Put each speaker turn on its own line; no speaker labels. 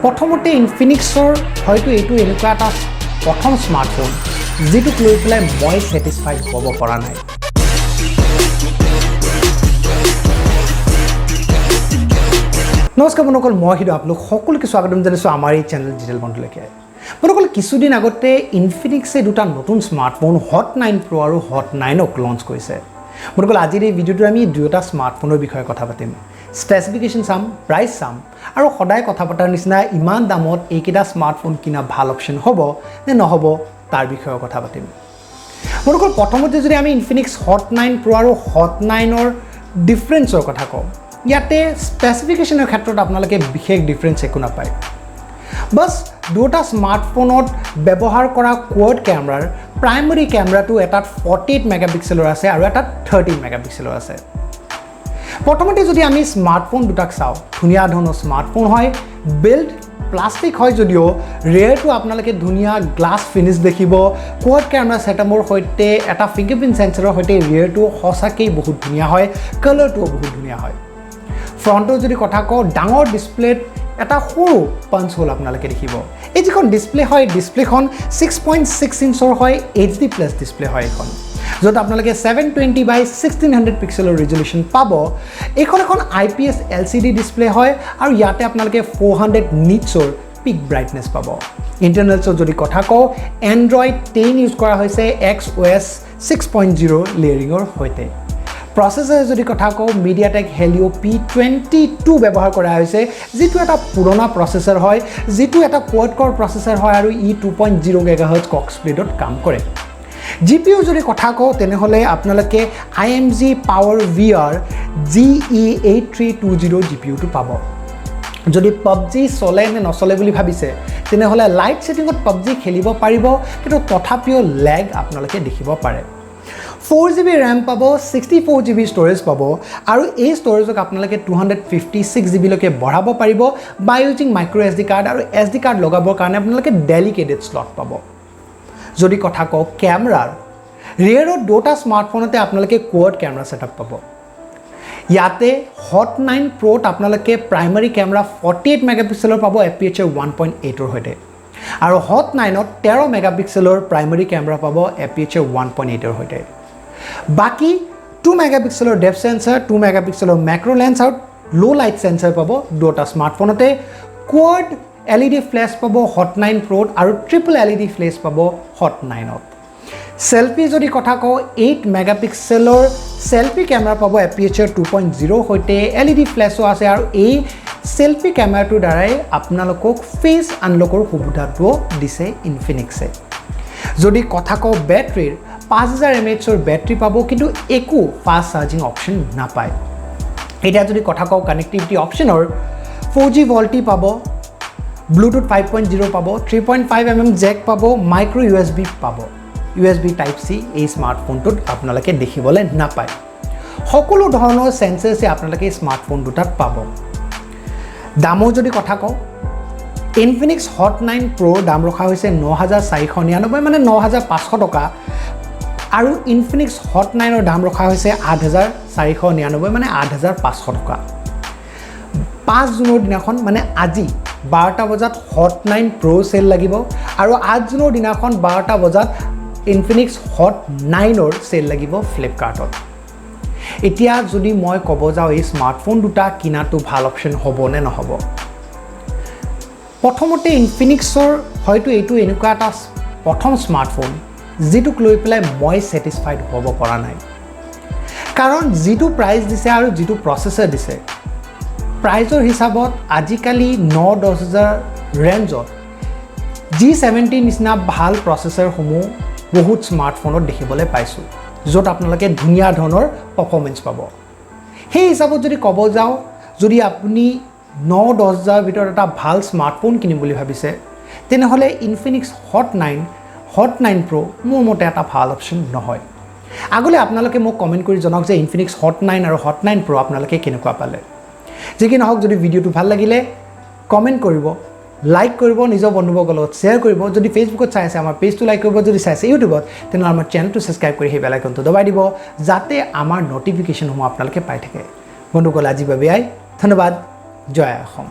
প্ৰথমতে ইনফিনিক্সৰ হয়তো এইটো এনেকুৱা এটা প্ৰথম স্মাৰ্টফোন যেটোক লৈ পেলাই মই স্যাটিসফাইড হ'ব পৰা নাই নমস্কাৰ বন্ধুসকল মই হিৰো আপোনালোক সকলোকে স্বাগতম জনাইছো আমাৰ এই চেনেল ডিজিটেল বন্ধুলৈকে বন্ধুসকল কিছুদিন আগতে ইনফিনিক্সে দুটা নতুন স্মাৰ্টফোন হট 9 Pro আৰু হট 9 ক লঞ্চ কৰিছে বন্ধুসকল আজিৰ এই ভিডিওটো আমি দুটা স্মাৰ্টফোনৰ বিষয়ে কথা পাতিম স্পেসিফিকেশন সাম প্ৰাইস সাম আৰু সদায় কথা পতাৰ নিচিনা ইমান দামত এইকেইটা স্মাৰ্টফোন কিনা ভাল অপচন হ'ব নে নহব তাৰ বিষয়ে কথা পাতিম বন্ধুসকল প্ৰথমতে যদি আমি ইনফিনিক্স হট 9 Pro আৰু হট 9 ৰ ডিফাৰেন্সৰ কথা কওঁ ইয়াতে স্পেসিফিকেশনৰ ক্ষেত্ৰত আপোনালোকে বিশেষ ডিফাৰেন্স একো নাপায় বস দুটা স্মাৰ্টফোনত ব্যৱহাৰ কৰা কোৱাড কেমেৰাৰ প্ৰাইমাৰী কেমেৰাটো এটাত 48 মেগাপিক্সেলৰ আছে আৰু এটাত 13 মেগাপিক্সেলৰ আছে প্ৰথমতে যদি আমি স্মাৰ্টফোন দুটাক চাও ধুনিয়া ধৰণৰ স্মাৰ্টফোন হয় বিল্ড প্লাষ্টিক হয় যদিও ৰেয়াৰটো আপোনালোকে ধুনিয়া গ্লাছ ফিনিশ দেখিব কোৱাড কেমেৰা সেটআপৰ সৈতে এটা ফিংগাৰপ্ৰিন্ট সেন্সৰৰ সৈতে ৰেয়াৰটো হসাকে বহুত ধুনিয়া হয় কালাৰটো বহুত ধুনিয়া হয় ফ্ৰণ্টৰ যদি কথা কওঁ ডাঙৰ ডিসপ্লেত এটা সৰু পাঞ্চ হোল আপোনালোকে দেখিব এই যিখন ডিসপ্লে হয় ডিসপ্লেখন 6.6 ইঞ্চৰ হয় HD+ ডিসপ্লে হয় এখন যত আপোনালোকে 720 by 1600 পিক্সেলৰ ৰেজোলিউশন পাব এখন IPS LCD ডিসপ্লে হয় আৰু ইয়াতে আপোনালোকে 400 নিটছৰ পিক ব্ৰাইটনেছ পাব ইন্টাৰনেলছৰ যদি কথা কওঁ Android 10 ইউজ কৰা হৈছে XOS 6.0 লেয়াৰিঙৰ সৈতে প্ৰসেসৰ যদি কথা কওঁ MediaTek Helio P22 ব্যৱহাৰ কৰা হৈছে যেটো এটা পুৰণা প্ৰসেসৰ হয় যেটো এটা কোৱাড কোৰ প্ৰসেসৰ হয় আৰু ই 2.0 GHz clock speedত কাম কৰে GPU যদি কথা কওঁ তেনেহলে আপোনালোকে IMG Power VR GE8320 GPU টো পাব যদি PUBG চলে নে নচলে বুলি ভাবিছে তেনেহলে লাইট সেটিংত PUBG খেলিব পাৰিব কিন্তু তথাপিও ল্যাগ আপোনালোকে দেখিব পাৰে 4GB RAM পাব 64GB storage পাব আৰু এই storageক আপোনালোকে 256GB লৈকে বঢ়াব পাৰিব by using micro SD card আৰু SD card লগাবৰ কাৰণে আপোনালোকে dedicated slot পাব যদি কথা কওঁ ক্যামেৰাৰ ৰিয়েৰৰ দুটা স্মাৰ্টফোনতে আপোনালোকে কোৱাড কেমেৰা সেটআপ পাব ইয়াতে হট 9 Pro ত আপোনালোকে প্ৰাইমাৰী কেমেৰা 48 মেগাপিক্সেলৰ পাব aperture 1.8 ৰ সৈতে আৰু হট 9 ত 13 মেগাপিক্সেলৰ প্ৰাইমাৰী কেমেৰা পাব aperture 1.8 ৰ সৈতে বাকি 2 মেগাপিক্সেলৰ ডেপথ সেন্সৰ 2 মেগাপিক্সেলৰ ম্যাক্ৰো লেন্স আৰু লো লাইট সেন্সৰ পাব দুটা স্মাৰ্টফোনতে কোৱাড LED ফ্ল্যাশ পাব হট 9 Pro আৰু ট্ৰিপল LED ফ্ল্যাশ পাব হট 9 ত সেলফি যদি কথা কওঁ 8 মেগাপিক্সেলৰ সেলফি কেমেৰা পাব aperture 2.0 হৈতে LED ফ্ল্যাশো আছে আৰু এই সেলফি কেমেৰাটোৰ দ্বাৰাই আপোনালোকক ফেস আনলকৰ সুবিধাটো দিছে ইনফিনিক্সে যদি কথা কওঁ ব্যাটাৰীৰ 5000 mAh ৰ ব্যাটাৰী পাব কিন্তু একো ফাষ্ট চাৰ্জিং অপচন নাপায় এটা যদি কথা কওঁ কানেক্টিভিটি অপচনৰ 4G VoLTE পাব Bluetooth 5.0 পাব 3.5mm জ্যাক পাব মাইক্ৰো USB পাব USB Type C এই স্মাৰ্টফোনটোত আপোনালোকে দেখিবলৈ নাপায় সকলো ধৰণৰ সেন্সৰছে আপোনালোকে স্মাৰ্টফোন দুটাত পাব দামো যদি কথা কওঁ Infinix Hot 9 Pro দাম ৰখা হৈছে 9499 মানে 9500 টকা আৰু Infinix Hot 9 ৰ দাম ৰখা হৈছে 8499 মানে 8500 টকা 5 জুনৰ দিনাখন মানে আজি 12টা বজাত Hot 9 Pro সেল লাগিব আৰু 8 জুনৰ দিনাখন 12টা বজাত Infinix Hot 9 ৰ সেল লাগিব Flipkartত এতিয়া যদি মই ক'ব যাও এই স্মাৰ্টফোন দুটা কিনাটো ভাল অপচন হ'ব নে নহব প্ৰথমতে Infinixৰ হয়তো এইটো এনেকুৱা এটা প্ৰথম স্মাৰ্টফোন যেটোক লৈ পেলাই মই স্যাটিসফাইড হ'ব পৰা নাই কাৰণ যেটো প্ৰাইস দিছে আৰু যেটো প্ৰসেসৰ দিছে প্ৰাইসৰ হিচাপত আজিকালি 9-10000 ৰেঞ্জত G70 নিচিনা ভাল প্ৰসেসৰ সমূহ বহুত স্মাৰ্টফোনত দেখিবলৈ পাইছো যত আপোনালোকে ধুনিয়া ধৰণৰ পাৰফৰম্যান্স পাব সেই হিচাপত যদি ক'ব যাও যদি আপুনি 9-10000 ভিতৰত এটা ভাল স্মাৰ্টফোন কিনিম বুলি ভাবিছে তেনেহলে Infinix Hot 9 Pro মোৰ মতে এটা ভাল অপচন নহয় আগলৈ আপোনালোকে মোক কমেন্ট কৰি জনাওক যে Infinix Hot 9 আৰু Hot 9 Pro আপোনালোকে কেনেকুৱা পালে যেকি নহওক যদি ভিডিওটো ভাল লাগিলে কমেন্ট কৰিব লাইক কৰিব নিজৰ বন্ধুবৰ্গৰ লগত শেয়াৰ কৰিব যদি ফেসবুকত চাই আছে আমাৰ পেজটো লাইক কৰিব যদি চাই আছে ইউটিউবত তেনে আমাৰ চেনেলটো সাবস্ক্ৰাইব কৰি হে বেল আইকনটো দবাই দিব যাতে আমাৰ নটিফিকেশন সমূহ আপোনালোকে পাই থাকে বন্ধুসকল আজি বাবে ধন্যবাদ জয় অসম